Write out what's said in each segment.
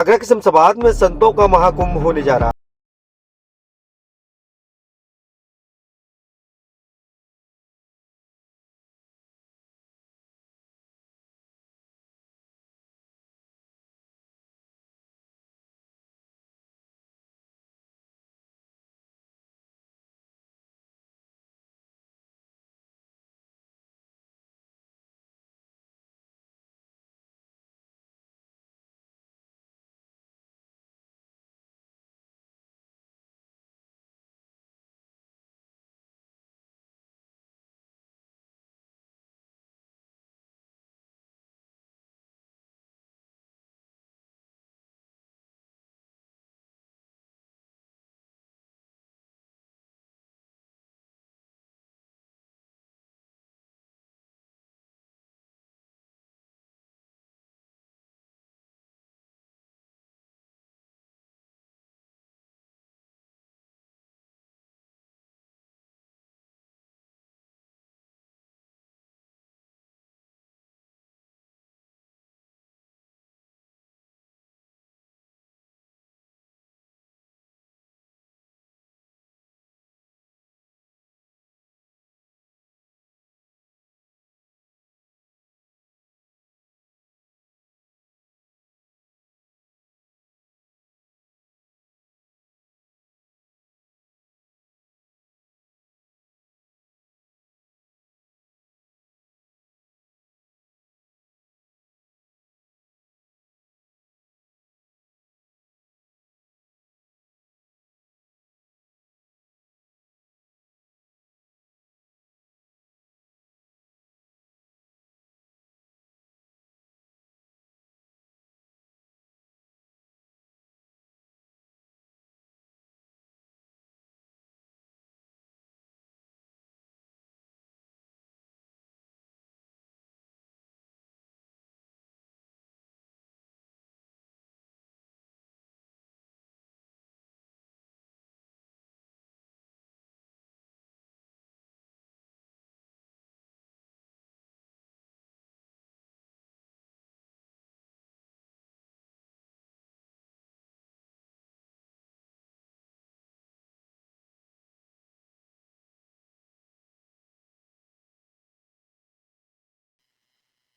आगरा के शमशाबाद में संतों का महाकुंभ होने जा रहा है।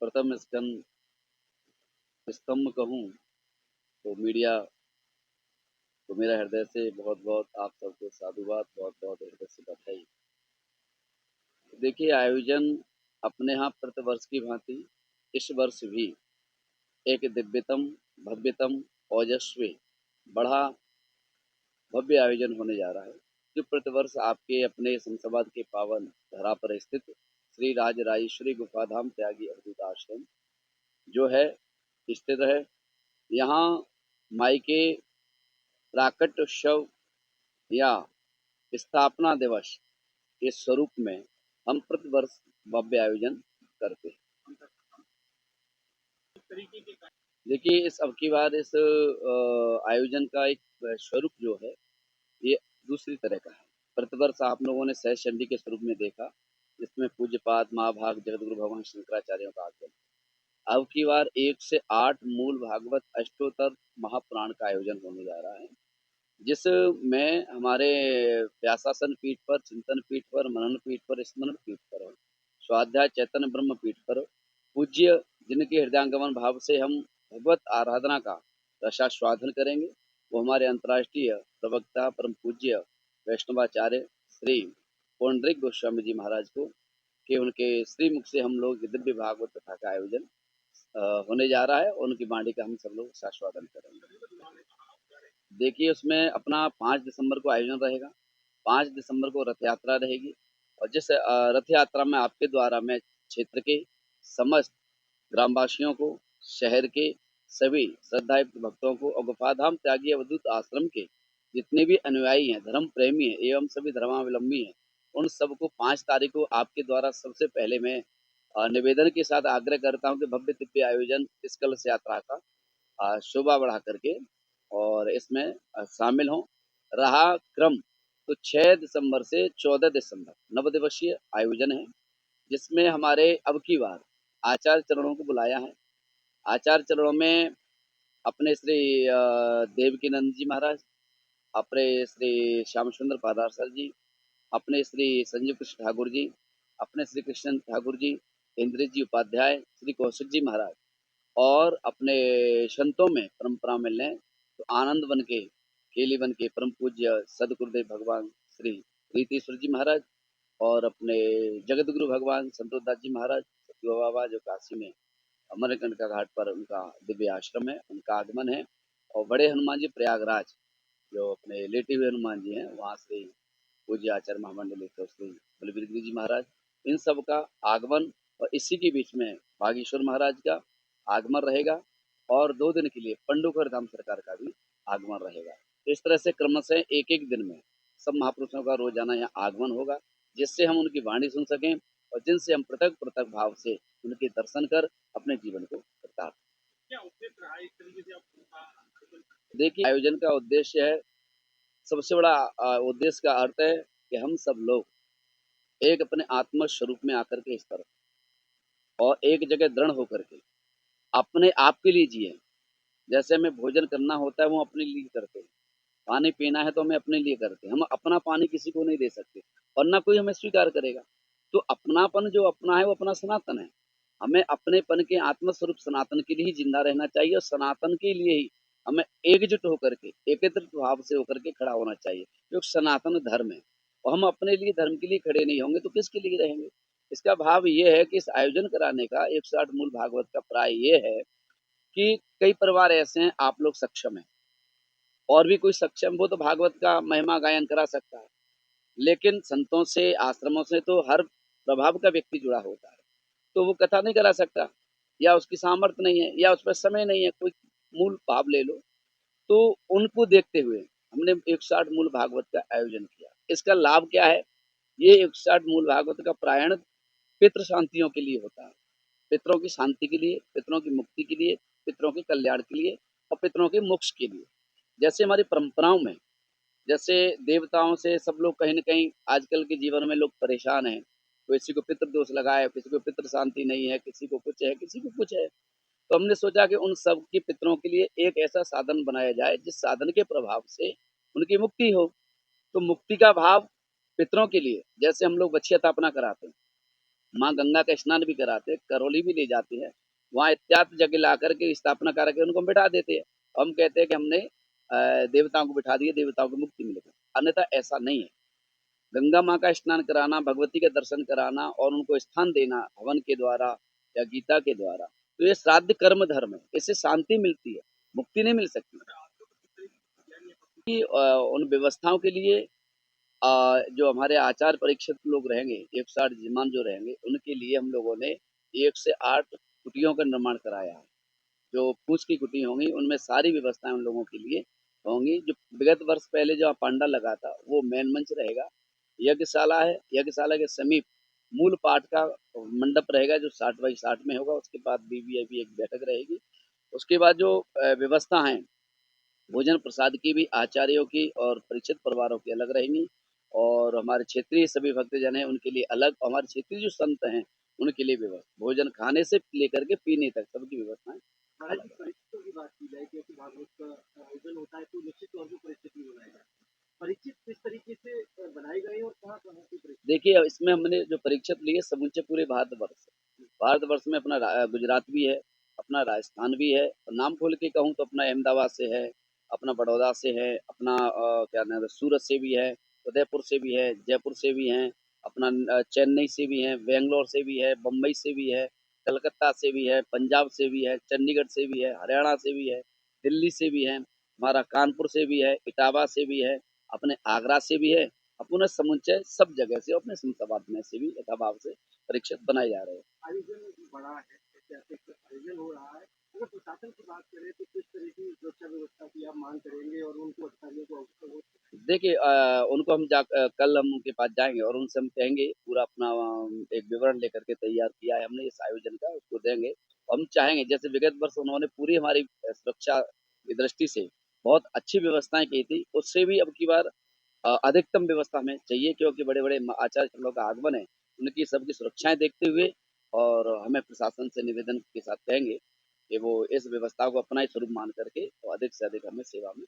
प्रथम स्तंभ कहूँ तो मीडिया को मेरा हृदय से बहुत बहुत आप सबको साधुवाद, बहुत बहुत हृदय से बधाई। देखिए, आयोजन अपने यहाँ प्रतिवर्ष की भांति इस वर्ष भी एक दिव्यतम, भव्यतम, ओजस्वी, बड़ा भव्य आयोजन होने जा रहा है, जो प्रतिवर्ष आपके अपने शमशाबाद के पावन धरा पर स्थित श्री राजराजेश्वरी गुफाधाम त्यागी अवधूत आश्रम जो है स्थित है। यहाँ माई के प्राकट्य उत्सव या स्थापना दिवस के स्वरूप में हम प्रतिवर्ष भव्य आयोजन करते हैं। देखिए, इस अब की बार इस आयोजन का एक स्वरूप जो है ये दूसरी तरह का है। प्रतिवर्ष आप लोगों ने सहज चंडी के स्वरूप में देखा, जिसमें पूज्यपाद महाभाग जगतगुरु भगवान शंकराचार्यों का आगमन। अब की बार 1 से 8 मूल भागवत अष्टोत्तर महापुराण का आयोजन होने जा रहा है, जिसमें हमारे व्यासासन पीठ पर, चिंतन पीठ पर, मनन पीठ पर, स्मरण पीठ पर, स्वाध्याय चैतन्य ब्रह्म पीठ पर पूज्य जिनके हृदयांगमन भाव से हम भगवत आराधना का रसास्वादन करेंगे, वो हमारे अंतर्राष्ट्रीय प्रवक्ता परम पूज्य वैष्णवाचार्य श्री पौंडरिक गोस्वामी जी महाराज को कि उनके श्रीमुख से हम लोग दिव्य भागवत कथा का आयोजन होने जा रहा है। उनकी वाणी का हम सब लोग रसास्वादन करेंगे। देखिए, उसमें अपना 5 दिसंबर को आयोजन रहेगा। 5 दिसंबर को रथ यात्रा रहेगी और जिस रथ यात्रा में आपके द्वारा मैं क्षेत्र के समस्त ग्रामवासियों को, शहर के सभी श्रद्धायुक्त भक्तों को और गुफाधाम त्यागी अवधूत आश्रम के जितने भी अनुयायी हैं, धर्म प्रेमी हैं एवं सभी धर्मावलंबी हैं, उन सबको 5 तारीख को आपके द्वारा सबसे पहले मैं निवेदन के साथ आग्रह करता हूं कि भव्य दिव्य आयोजन इस कलश यात्रा का शोभा बढ़ा करके और इसमें शामिल हों। रहा क्रम तो 6 दिसंबर से 14 दिसंबर 9 दिवसीय आयोजन है, जिसमें हमारे अब की बार आचार्य चरणों को बुलाया है। आचार्य चरणों में अपने श्री देवकीनंद जी महाराज, अपने श्री श्याम सुंदर पादार सर जी, अपने श्री संजीव कृष्ण ठाकुर जी, अपने श्री कृष्ण ठाकुर जी, इंद्रित जी उपाध्याय, श्री कौशिक जी महाराज, और अपने संतों में परंपरा में लें तो आनंद बन के, केली बन के परम पूज्य सदगुरुदेव भगवान श्री रीतीश्वर जी महाराज, और अपने जगत गुरु भगवान संतोषदास जी महाराज सतयुगा बाबा, जो काशी में अमरकंटका घाट पर उनका दिव्य आश्रम है, उनका आगमन है। और बड़े हनुमान जी प्रयागराज, जो अपने लेटे हुए हनुमान जी हैं, वहाँ से पूज्य आचार्य महामंडलेश्वर श्री बलवीर गिरी जी महाराज, इन सब का आगमन, और इसी के बीच में बागेश्वर महाराज का आगमन रहेगा, और 2 दिन के लिए पंडुखर धाम सरकार का भी आगमन रहेगा। इस तरह से क्रमशः एक एक दिन में सब महापुरुषों का रोजाना यहाँ आगमन होगा, जिससे हम उनकी वाणी सुन सकें और जिनसे हम पृथक पृथक भाव से उनके दर्शन कर अपने जीवन को कृतार्थ। क्या उद्देश्य रहा इस तरीके से आप? देखिए, आयोजन का उद्देश्य है, सबसे बड़ा उद्देश्य का अर्थ है कि हम सब लोग एक अपने आत्म स्वरूप में आकर के इस तरह और एक जगह दृढ़ होकर के अपने आप के लिए जिए। जैसे हमें भोजन करना होता है, वो अपने लिए करते हैं। पानी पीना है तो हमें अपने लिए करते हैं। हम अपना पानी किसी को नहीं दे सकते, और ना कोई हमें स्वीकार करेगा। तो अपनापन जो अपना है वो अपना सनातन है। हमें अपनेपन के आत्म स्वरूप सनातन के लिए ही जिंदा रहना चाहिए, और सनातन के लिए ही हमें एकजुट होकर के, एकत्रित भाव से होकर के खड़ा होना चाहिए, जो सनातन धर्म है। और हम अपने लिए धर्म के लिए खड़े नहीं होंगे तो किसके लिए रहेंगे? इसका भाव ये है कि इस आयोजन कराने का 108 मूल भागवत का प्राय ये है कि कई परिवार ऐसे हैं, आप लोग सक्षम हैं, और भी कोई सक्षम हो तो भागवत का महिमा गायन करा सकता है, लेकिन संतों से, आश्रमों से तो हर प्रभाव का व्यक्ति जुड़ा होता है, तो वो कथा नहीं करा सकता, या उसकी सामर्थ्य नहीं है, या उस पर समय नहीं है। कोई मूल भाव ले लो, तो उनको देखते हुए हमने 160 मूल भागवत का आयोजन किया। इसका लाभ क्या है? ये 160 मूल भागवत का प्रायण पितृ शांतियों के लिए होता है, पितरों की शांति के लिए, पितरों की मुक्ति के लिए, पितरों के कल्याण के लिए, और पितरों के मोक्ष के लिए। जैसे हमारी परंपराओं में, जैसे देवताओं से सब लोग कहीं न कहीं आजकल के जीवन में लोग परेशान हैं। किसी को पितृदोष लगा है, किसी को पितृ शांति नहीं है, किसी को कुछ है, किसी को कुछ है। तो हमने सोचा कि उन सब के पितरों के लिए एक ऐसा साधन बनाया जाए, जिस साधन के प्रभाव से उनकी मुक्ति हो। तो मुक्ति का भाव पितरों के लिए, जैसे हम लोग बछिया स्थापना कराते हैं, माँ गंगा का स्नान भी कराते हैं, करौली भी ले जाते हैं, वहाँ इत्यादि जगह ला करके स्थापना करा के उनको बिठा देते हैं। हम कहते हैं कि हमने देवताओं को बिठा दिए, देवताओं को मुक्ति मिलेगी। अन्यथा ऐसा नहीं है। गंगा माँ का स्नान कराना, भगवती के दर्शन कराना और उनको स्थान देना हवन के द्वारा या गीता के द्वारा, तो ये श्राद्ध कर्म धर्म है। इससे शांति मिलती है, मुक्ति नहीं मिल सकती। कि उन व्यवस्थाओं के लिए जो हमारे आचार परीक्षित लोग रहेंगे, 160 जजमान जो रहेंगे, उनके लिए हम लोगों ने 1 से 8 कुटियों का निर्माण कराया है। जो फूस की कुटी होंगी, उनमें सारी व्यवस्थाएं उन लोगों के लिए होंगी। जो विगत वर्ष पहले जो पांडा लगा था, वो मेन मंच रहेगा। यज्ञशाला है, यज्ञशाला के समीप मूल पाठ का मंडप रहेगा, जो 60 बाई 60 में होगा। उसके बाद वीवीआईपी एक बैठक रहेगी। उसके बाद जो व्यवस्था है भोजन प्रसाद की भी आचार्यों की और परीक्षित परिवारों की अलग रहेंगी, और हमारे क्षेत्रीय सभी भक्तजन हैं उनके लिए अलग, हमारे क्षेत्रीय जो संत हैं उनके लिए व्यवस्था, भोजन खाने से लेकर के पीने तक सबकी व्यवस्थाएं अलग। परीक्षितों की बात की जाए, क्योंकि भागवत का आयोजन होता है तो निश्चित तौर पर परीक्षित भी बनाए जाते हैं। परीक्षित किस तरीके से बनाए गए और कहाँ-कहाँ से परीक्षित? देखिए, इसमें हमने जो परीक्षित लिए समूचे पूरे भारतवर्ष, भारतवर्ष में अपना गुजरात भी है, अपना राजस्थान भी है, और नाम खोल के कहूँ तो अपना अहमदाबाद से है, अपना बड़ौदा से है, अपना क्या नाम है, सूरत से भी है, उदयपुर से भी है, जयपुर से भी हैं, अपना चेन्नई से भी हैं, बैंगलोर से भी है, बम्बई से भी है, कलकत्ता से भी है, पंजाब से भी है, चंडीगढ़ से भी है, हरियाणा से भी है, दिल्ली से भी है, हमारा कानपुर से भी है, इटावा से भी है, अपने आगरा से भी है, अपने समुच्चय सब जगह से, अपने शमशाबाद में से भी यथाभाव से परीक्षित बनाए जा रहे हैं। आयोजन बड़ा है, ऐतिहासिक आयोजन हो रहा है। अगर प्रशासन की बात करें तो किस तरह की सुरक्षा व्यवस्था की आप मांग करेंगे और उनको अधिकारियों को अवगत हो? देखिए, उनको हम कल हम उनके पास जाएंगे और उनसे हम कहेंगे, पूरा अपना एक विवरण लेकर के तैयार किया है हमने इस आयोजन का, उसको देंगे। हम चाहेंगे, जैसे विगत वर्ष उन्होंने पूरी हमारी सुरक्षा की दृष्टि से बहुत अच्छी व्यवस्थाएं की थी, उससे भी अब की बार अधिकतम व्यवस्था हमें चाहिए, क्योंकि बड़े बड़े आचार्य चरणों का आगमन है, उनकी सबकी सुरक्षाएं देखते हुए, और हमें प्रशासन से निवेदन के साथ कहेंगे कि वो इस व्यवस्था को अपना ही स्वरूप मान करके तो अधिक से अधिक हमें सेवा में